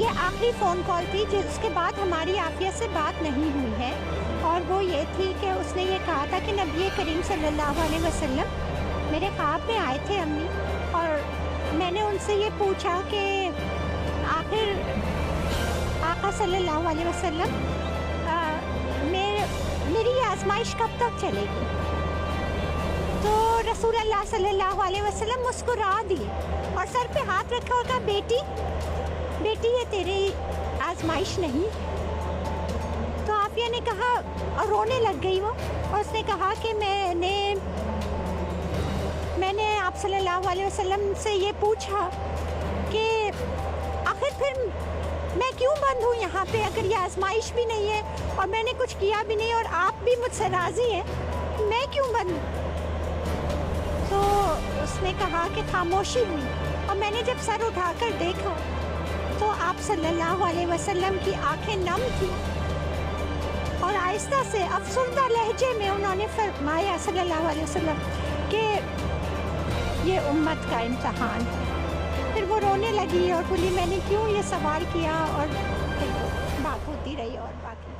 یہ آخری phone call تھی جس کے بعد ہماری عافیہ سے بات نہیں ہوئی ہے، اور وہ یہ تھی کہ اس نے یہ کہا تھا کہ نبی کریم صلی اللہ علیہ وسلم میرے خواب میں آئے تھے امی، اور میں نے ان سے یہ پوچھا کہ آخر آقا صلی اللہ علیہ وسلم میری یہ آزمائش کب تک چلے گی؟ تو رسول اللہ صلی اللہ علیہ وسلم مسکرا دیے اور سر پہ ہاتھ رکھا اور کہا بیٹی یہ تیری آزمائش نہیں۔ تو عافیہ نے کہا، اور رونے لگ گئی وہ، اور اس نے کہا کہ میں نے آپ صلی اللہ علیہ وسلم سے یہ پوچھا کہ آخر پھر میں کیوں بند ہوں یہاں پہ، اگر یہ آزمائش بھی نہیں ہے اور میں نے کچھ کیا بھی نہیں اور آپ بھی مجھ سے راضی ہیں، میں کیوں بند ہوں؟ تو اس نے کہا کہ خاموشی ہوئی، اور میں نے جب سر اٹھا کر دیکھا تو آپ صلی اللہ علیہ وسلم کی آنکھیں نم تھیں، اور آہستہ سے افسردہ لہجے میں انہوں نے فرمایا صلی اللہ علیہ وسلم کہ یہ امت کا امتحان ہے۔ پھر وہ رونے لگی اور بولی میں نے کیوں یہ سوال کیا، اور پھر بات ہوتی رہی اور باقی